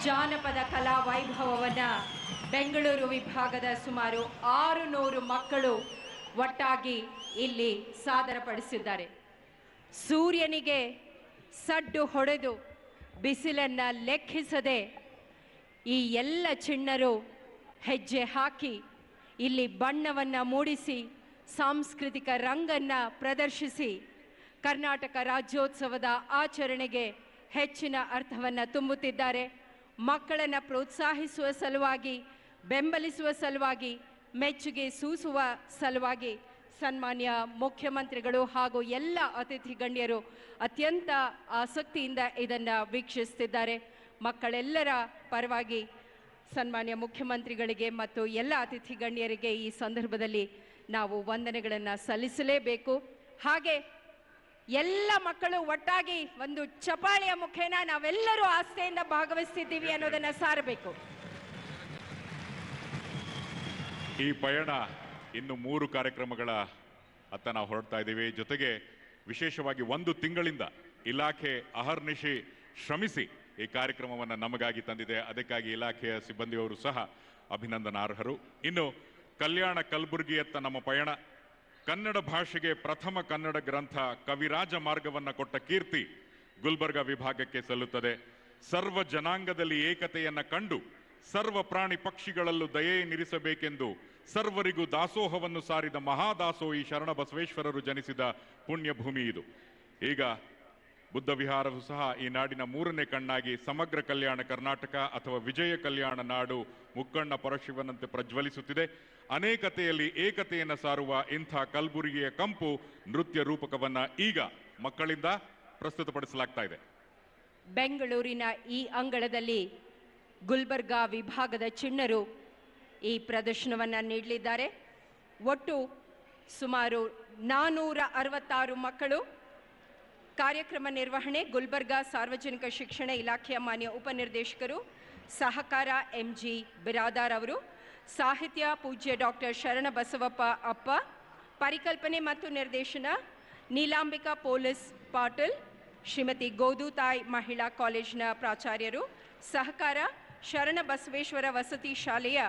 ಜಾನಪದ ಕಲಾ ವೈಭವವನ್ನು ಬೆಂಗಳೂರು ವಿಭಾಗದ ಸುಮಾರು 600 ಮಕ್ಕಳು ಒಟ್ಟಾಗಿ ಇಲ್ಲಿ ಸಾದರಪಡಿಸಿದ್ದಾರೆ. ಸೂರ್ಯನಿಗೆ ಸಡ್ಡು ಹೊಡೆದು ಬಿಸಿಲನ್ನು ಲೆಕ್ಕಿಸದೆ ಈ ಎಲ್ಲ ಚಿಣ್ಣರು ಹೆಜ್ಜೆ ಹಾಕಿ ಇಲ್ಲಿ ಬಣ್ಣವನ್ನು ಮೂಡಿಸಿ ಸಾಂಸ್ಕೃತಿಕ ರಂಗನ್ನು ಪ್ರದರ್ಶಿಸಿ ಕರ್ನಾಟಕ ರಾಜ್ಯೋತ್ಸವದ ಆಚರಣೆಗೆ ಹೆಚ್ಚಿನ ಅರ್ಥವನ್ನು ತುಂಬುತ್ತಿದ್ದಾರೆ. ಮಕ್ಕಳನ್ನು ಪ್ರೋತ್ಸಾಹಿಸುವ ಸಲುವಾಗಿ, ಬೆಂಬಲಿಸುವ ಸಲುವಾಗಿ, ಮೆಚ್ಚುಗೆ ಸೂಸುವ ಸಲುವಾಗಿ ಸನ್ಮಾನ್ಯ ಮುಖ್ಯಮಂತ್ರಿಗಳು ಹಾಗೂ ಎಲ್ಲ ಅತಿಥಿ ಗಣ್ಯರು ಅತ್ಯಂತ ಆಸಕ್ತಿಯಿಂದ ಇದನ್ನು ವೀಕ್ಷಿಸುತ್ತಿದ್ದಾರೆ. ಮಕ್ಕಳೆಲ್ಲರ ಪರವಾಗಿ ಸನ್ಮಾನ್ಯ ಮುಖ್ಯಮಂತ್ರಿಗಳಿಗೆ ಮತ್ತು ಎಲ್ಲ ಅತಿಥಿ ಗಣ್ಯರಿಗೆ ಈ ಸಂದರ್ಭದಲ್ಲಿ ನಾವು ವಂದನೆಗಳನ್ನು ಸಲ್ಲಿಸಲೇಬೇಕು. ಹಾಗೆ ಎಲ್ಲ ಮಕ್ಕಳು ಒಟ್ಟಾಗಿ ಒಂದು ಚಪಾಳಿಯ ಮುಖೇನ ನಾವೆಲ್ಲರೂ ಆಸ್ಥೆಯಿಂದ ಭಾಗವಹಿಸ್ತಿದ್ದೀವಿ ಅನ್ನೋದನ್ನು ಸಾರಬೇಕು. ಈ ಪಯಣ ಇನ್ನು 3 ಕಾರ್ಯಕ್ರಮಗಳ ಅತ್ತ ನಾವು ಹೊರಡ್ತಾ ಇದ್ದೀವಿ. ಜೊತೆಗೆ ವಿಶೇಷವಾಗಿ 1 ತಿಂಗಳಿಂದ ಇಲಾಖೆ ಅಹರ್ನಿಶಿ ಶ್ರಮಿಸಿ ಈ ಕಾರ್ಯಕ್ರಮವನ್ನು ನಮಗಾಗಿ ತಂದಿದೆ. ಅದಕ್ಕಾಗಿ ಇಲಾಖೆಯ ಸಿಬ್ಬಂದಿಯವರು ಸಹ ಅಭಿನಂದನಾರ್ಹರು. ಇನ್ನು ಕಲ್ಯಾಣ ಕಲಬುರಗಿಯತ್ತ ನಮ್ಮ ಪಯಣ. ಕನ್ನಡ ಭಾಷೆಗೆ ಪ್ರಥಮ ಕನ್ನಡ ಗ್ರಂಥ ಕವಿರಾಜ ಮಾರ್ಗವನ್ನು ಕೊಟ್ಟ ಕೀರ್ತಿ ಗುಲ್ಬರ್ಗ ವಿಭಾಗಕ್ಕೆ ಸಲ್ಲುತ್ತದೆ. ಸರ್ವ ಜನಾಂಗದಲ್ಲಿ ಏಕತೆಯನ್ನು ಕಂಡು ಸರ್ವ ಪ್ರಾಣಿ ಪಕ್ಷಿಗಳಲ್ಲೂ ದಯೆಯನ್ನಿರಿಸಬೇಕೆಂದು ಸರ್ವರಿಗೂ ದಾಸೋಹವನ್ನು ಸಾರಿದ ಮಹಾದಾಸೋಹಿ ಶರಣ ಬಸವೇಶ್ವರರು ಜನಿಸಿದ ಪುಣ್ಯಭೂಮಿ ಇದು. ಈಗ ಬುದ್ಧ ವಿಹಾರವು ಸಹ ಈ ನಾಡಿನ 3ನೇ ಕಣ್ಣಾಗಿ ಸಮಗ್ರ ಕಲ್ಯಾಣ ಕರ್ನಾಟಕ ಅಥವಾ ವಿಜಯ ಕಲ್ಯಾಣ ನಾಡು ಮುಕ್ಕಣ್ಣ ಪರಶಿವನಂತೆ ಪ್ರಜ್ವಲಿಸುತ್ತಿದೆ. ಅನೇಕತೆಯಲ್ಲಿ ಏಕತೆಯನ್ನು ಸಾರುವ ಇಂಥ ಕಲಬುರಗಿಯ ಕಂಪು ನೃತ್ಯ ರೂಪಕವನ್ನು ಈಗ ಮಕ್ಕಳಿಂದ ಪ್ರಸ್ತುತಪಡಿಸಲಾಗ್ತಾ ಇದೆ. ಬೆಂಗಳೂರಿನ ಈ ಅಂಗಳದಲ್ಲಿ ಗುಲ್ಬರ್ಗಾ ವಿಭಾಗದ ಚಿಣ್ಣರು ಈ ಪ್ರದರ್ಶನವನ್ನು ನೀಡಲಿದ್ದಾರೆ. ಒಟ್ಟು ಸುಮಾರು 466 ಮಕ್ಕಳು. ಕಾರ್ಯಕ್ರಮ ನಿರ್ವಹಣೆ ಗುಲ್ಬರ್ಗಾ ಸಾರ್ವಜನಿಕ ಶಿಕ್ಷಣ ಇಲಾಖೆಯ ಮಾನ್ಯ ಉಪನಿರ್ದೇಶಕರು ಸಹಕಾರ MG ಬಿರಾದಾರ್ ಅವರು. ಸಾಹಿತ್ಯ ಪೂಜ್ಯ ಡಾಕ್ಟರ್ ಶರಣ ಬಸವಪ್ಪ ಅಪ್ಪ. ಪರಿಕಲ್ಪನೆ ಮತ್ತು ನಿರ್ದೇಶನ ನೀಲಾಂಬಿಕಾ ಪೊಲೀಸ್ ಪಾಟೀಲ್. ಶ್ರೀಮತಿ ಗೋದುತಾಯ್ ಮಹಿಳಾ ಕಾಲೇಜಿನ ಪ್ರಾಚಾರ್ಯರು. ಸಹಕಾರ ಶರಣ ಬಸವೇಶ್ವರ ವಸತಿ ಶಾಲೆಯ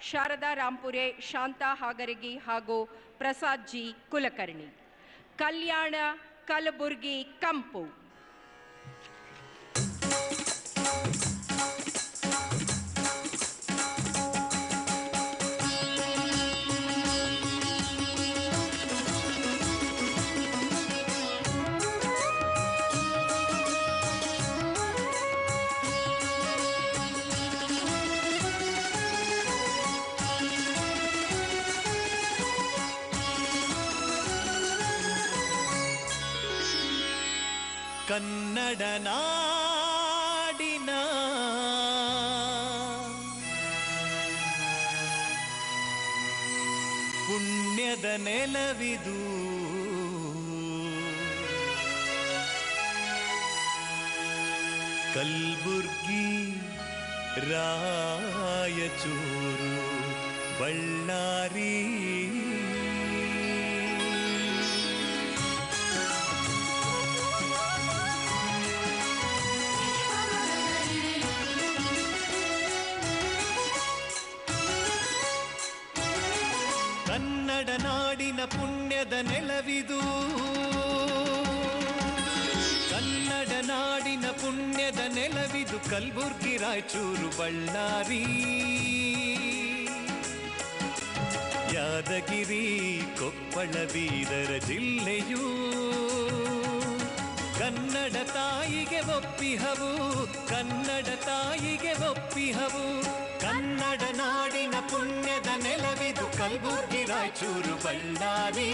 ಶಾರದಾ ರಾಂಪುರೆ, ಶಾಂತಾ ಹಾಗರಗಿ ಹಾಗೂ ಪ್ರಸಾದ್ ಜಿ ಕುಲಕರ್ಣಿ. ಕಲ್ಯಾಣ ಕಲಬುರ್ಗಿ ಕಂಪು. ಕನ್ನಡ ನಾಡಿನ ಪುಣ್ಯದ ನೆಲವಿದು, ಕಲ್ಬುರ್ಗಿ, ರಾಯಚೂರು, ಬಳ್ಳಾರಿ, ಕನ್ನಡ ನಾಡಿನ ಪುಣ್ಯದ ನೆಲವಿದು, ಕನ್ನಡ ನಾಡಿನ ಪುಣ್ಯದ ನೆಲವಿದು, ಕಲ್ಬುರ್ಗಿ, ರಾಯಚೂರು, ಬಳ್ಳಾರಿ, ಯಾದಗಿರಿ, ಕೊಪ್ಪಳ, ಬೀದರ ಜಿಲ್ಲೆಯೂ ಕನ್ನಡ ತಾಯಿಗೆ ಒಪ್ಪಿಹವು, ಕನ್ನಡ ತಾಯಿಗೆ ಒಪ್ಪಿಹವು. ಕನ್ನಡ ನಾಡಿನ ಪುಣ್ಯದ ನೆಲವಿದು, ಕಲಬುರ್ಗಿ, ರಾಯಚೂರು, ಬಳ್ಳಾರಿ,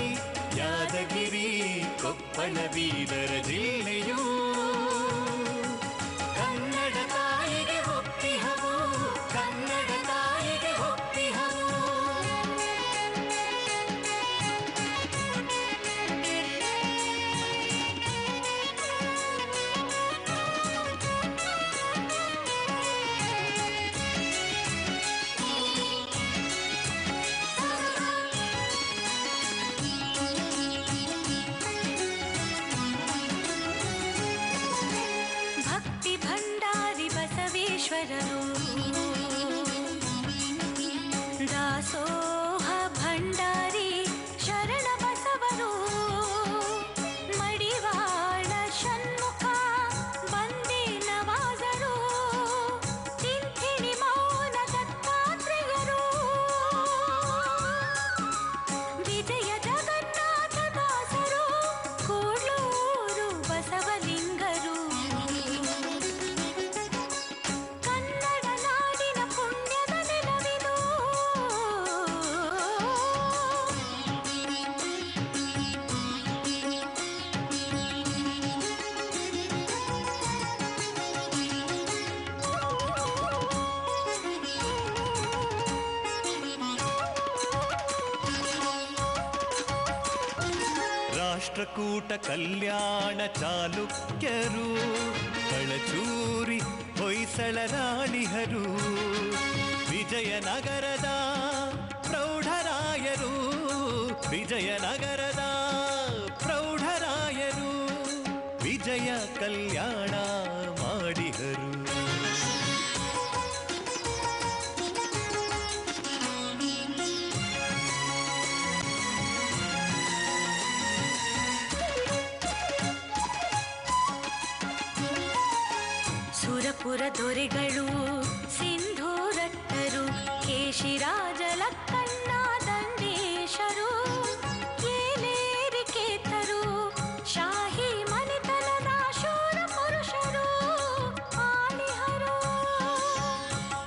ಯಾದಗಿರಿ, ಕೊಪ್ಪಳ, ಬೀದರ ಜಿಲ್ಲೆಯೂ ಕನ್ನಡ ತಾಯಿಗೆ ಒಪ್ಪಿಹವು, ಕನ್ನಡ ತಾಯಿಗೆ ಒಪ್ಪಿಹವು. ಈಶ್ವರರು ದಾಸೋಹ ಭಂಡಾರಿ ಶರಣ ಬಸವರು ಮಡಿವಾಳ ಷಣ್ಮುಖ ಬಂದೇ ನವಾಜರು ತಿಂಥಿಣಿ ಮೌನ ದತ್ತಾತ್ರೇಯರು ವಿಜಯ ಜಗನ್ನಾಥ ದಾಸರು ಕೂಡ್ಲೂರು ಬಸವಲಿಂಗರು ಕನ್ನಡ ನಾಡಿನ ಪುಣ್ಯದ ನೆಲವಿದು ರಾಷ್ಟ್ರಕೂಟ ಕಲ್ಯಾಣ ಚಾಲುಕ್ಯರು ಕಳಚೂರಿ ಹೊಯ್ಸಳರಾಳಿಹರು ವಿಜಯನಗರದ ಪ್ರೌಢರಾಯರು ವಿಜಯನಗರದ ಪ್ರೌಢರಾಯರು ವಿಜಯ ಕಲ್ಯಾಣ ಮಾಡಿಹರು ಸುರಪುರ ದೊರೆಗಳು ಸಿಂಧೂರಟ್ಟರು ಕೇಶಿರಾಜ ಲಕ್ಕಣ್ಣ ದಂಡೇಶರು ಏಲೇರಿಕೇತರು ಶಾಹಿ ಮನೆತನದ ಶೂರ ಪುರುಷರು ಆಳಿಹರು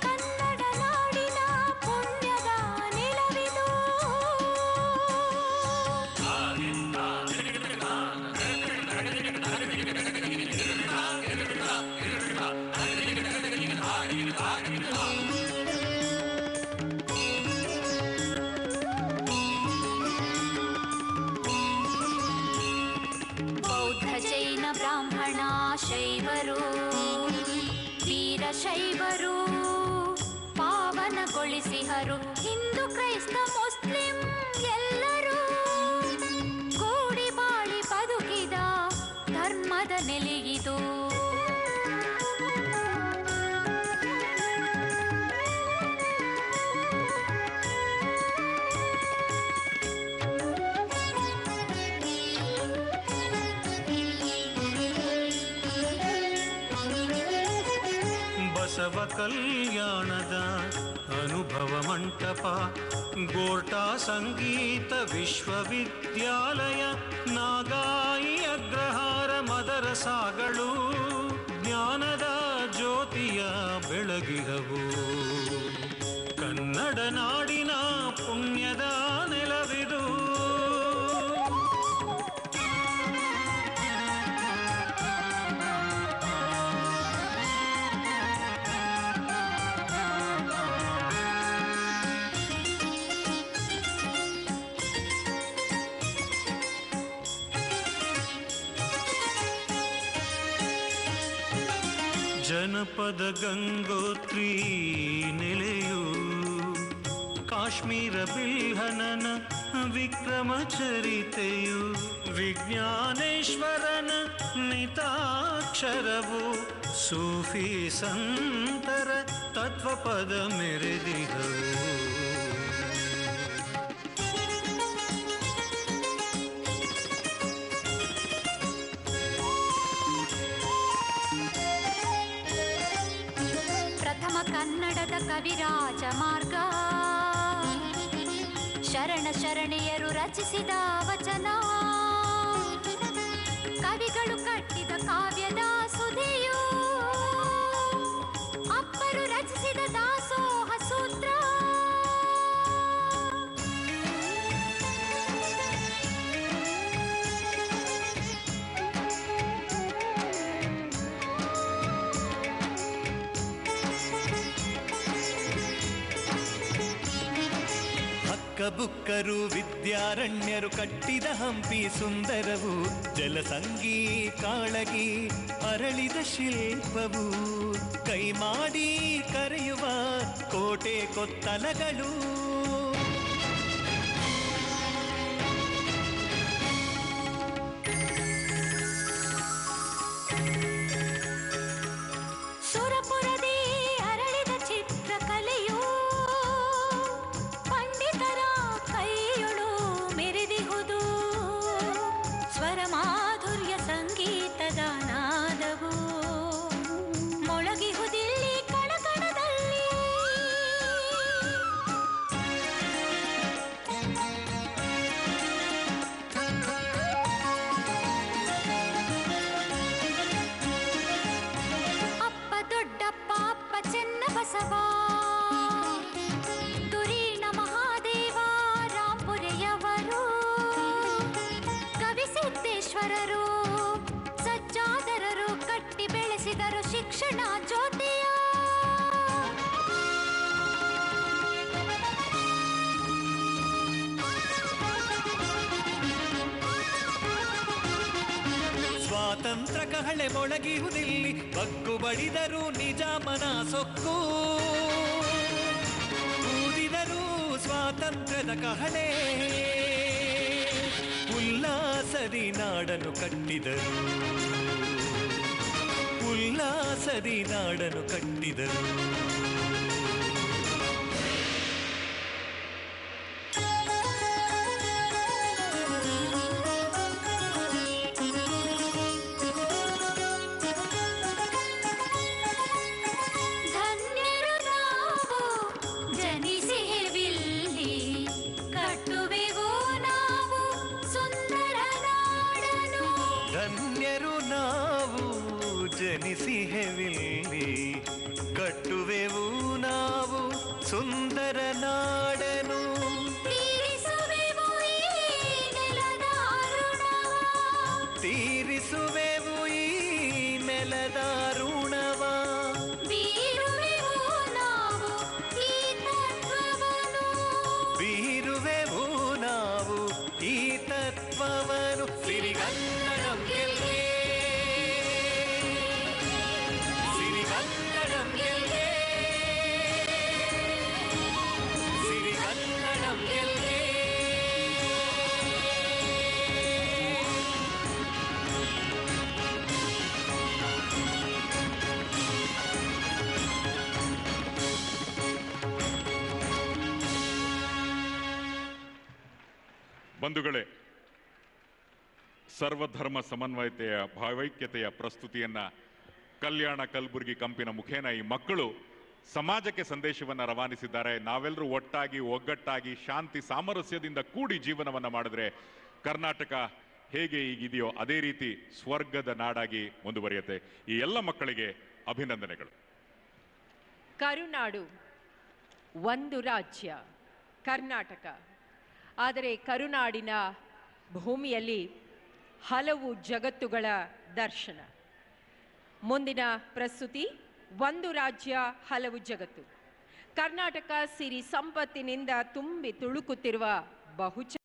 ಕನ್ನಡ ನಾಡಿನ ಪುಣ್ಯದ ನಿಲವಿದು ಬೌದ್ಧ ಜೈನ ಬ್ರಾಹ್ಮಣ ಶೈವರು ವೀರಶೈವರು ಪಾವನಗೊಳಿಸಿಹರು ಹಿಂದೂ ಕ್ರೈಸ್ತ ಮುಸ್ಲಿಂ ಎಲ್ಲರೂ ಕೂಡಿ ಬಾಳಿ ಬದುಕಿದ ಧರ್ಮದ ನೆಲೆಯಿದು ಬಸವ ಕಲ್ಯಾಣದ ಅನುಭವ ಮಂಟಪ ಗೋರ್ಟಾ ಸಂಗೀತ ವಿಶ್ವವಿದ್ಯಾಲಯ ನಾಗಾಯಿ ಅಗ್ರಹಾರ ಮದರಸಾಗಳು ಜ್ಞಾನದ ಜ್ಯೋತಿಯ ಬೆಳಗಿಹವು ಕನ್ನಡ ನಾಡಿನ ಪುಣ್ಯದ ನೆಲವಿದು ಜನಪದ ಗಂಗೋತ್ರಿ ನೆಲೆಯು ಕಾಶ್ಮೀರ ಬಿಲ್ಹನನ ವಿಕ್ರಮ ಚರಿತೆಯು ವಿಜ್ಞಾನೇಶ್ವರನ ನಿತಾಕ್ಷರವು ಸೂಫಿ ಸಂತರ ತತ್ವಪದ ಮೆರೆದಿಹವು ಪ್ರಥಮ ಕನ್ನಡದ ಕವಿರಾಜ ಮಾರ್ಗ ಶರಣ ಶರಣೆಯರು ರಚಿಸಿದ ವಚನ ಕವಿಗಳು ಕಟ್ಟಿದ ಕಾವ್ಯದ ಸುಧೆಯು ಅಪ್ಪರು ರಚಿಸಿದ ದಾಸೋಹ ಸೂತ್ರ ಬುಕ್ಕರು ವಿದ್ಯಾರಣ್ಯರು ಕಟ್ಟಿದ ಹಂಪಿ ಸುಂದರವು ಜಲಸಂಗೀ ಕಾಳಗಿ ಅರಳಿದ ಶಿಲ್ಪವು ಕೈ ಮಾಡಿ ಕರೆಯುವ ಕೋಟೆ ಕೊತ್ತಲಗಳು ಸುರಪುರದೇ ಸಜ್ಜಾದರರು ಸಜ್ಜಾದರರು ಕಟ್ಟಿ ಬೆಳೆಸಿದರು ಶಿಕ್ಷಣ ಜ್ಯೋತಿಯ. ಸ್ವಾತಂತ್ರ್ಯ ಕಹಳೆ ಮೊಳಗಿಹುದಿಲ್ಲಿ, ಬಗ್ಗು ಬಡಿದರು ನಿಜಾಮನ ಸೊಕ್ಕು, ಊದಿದರು ಸ್ವಾತಂತ್ರ್ಯದ ಕಹಳೆ, ಉಲ್ಲಾಸದಿ ನಾಡನ್ನು ಕಟ್ಟಿದರು, ಉಲ್ಲಾಸದಿ ನಾಡನ್ನು ಕಟ್ಟಿದರು. ಧನ್ಯರು ನಾವು ಜನಿಸಿಹೆವಿಲ್ಲಿ, ಕಟ್ಟುವೆವು ನಾವು ಸುಂದರ ನಾಡನು, ತೀರಿಸುವೆವು ಈ ನೆಲದ ಋಣವ, ಬೀರುವೆವು ನಾವು ಈ ತತ್ವವನ್ನು, ಬೀರುವೆವು ನಾವು ಈ ತತ್ವವನ್ನು. ಸಿರಿಗನ್ನಡಂ ಗೆಲ್ಗೆ, ಸಿರಿಗನ್ನಡಂ ಗೆಲ್ಗೆ, ಸಿರಿಗನ್ನಡಂ ಗೆಲ್ಗೆ. ಬಂಧುಗಳೇ, ಸರ್ವಧರ್ಮ ಸಮನ್ವಯತೆಯ ಭಾವೈಕ್ಯತೆಯ ಪ್ರಸ್ತುತಿಯನ್ನ ಕಲ್ಯಾಣ ಕಲಬುರಗಿ ಕಂಪಿನ ಮುಖೇನ ಈ ಮಕ್ಕಳು ಸಮಾಜಕ್ಕೆ ಸಂದೇಶವನ್ನು ರವಾನಿಸಿದ್ದಾರೆ. ನಾವೆಲ್ಲರೂ ಒಟ್ಟಾಗಿ ಒಗ್ಗಟ್ಟಾಗಿ ಶಾಂತಿ ಸಾಮರಸ್ಯದಿಂದ ಕೂಡಿ ಜೀವನವನ್ನು ಮಾಡಿದ್ರೆ ಕರ್ನಾಟಕ ಹೇಗೆ ಈಗಿದೆಯೋ ಅದೇ ರೀತಿ ಸ್ವರ್ಗದ ನಾಡಾಗಿ ಮುಂದುವರಿಯುತ್ತೆ. ಈ ಎಲ್ಲ ಮಕ್ಕಳಿಗೆ ಅಭಿನಂದನೆಗಳು. ಕರುನಾಡು ಒಂದು ರಾಜ್ಯ ಕರ್ನಾಟಕ. ಆದರೆ ಕರುನಾಡಿನ ಭೂಮಿಯಲ್ಲಿ ಹಲವು ಜಗತ್ತುಗಳ ದರ್ಶನ. ಮುಂದಿನ ಪ್ರಸ್ತುತಿ ಒಂದು ರಾಜ್ಯ ಹಲವು ಜಗತ್ತು. ಕರ್ನಾಟಕ ಸಿರಿ ಸಂಪತ್ತಿನಿಂದ ತುಂಬಿ ತುಳುಕುತ್ತಿರುವ ಬಹುಚ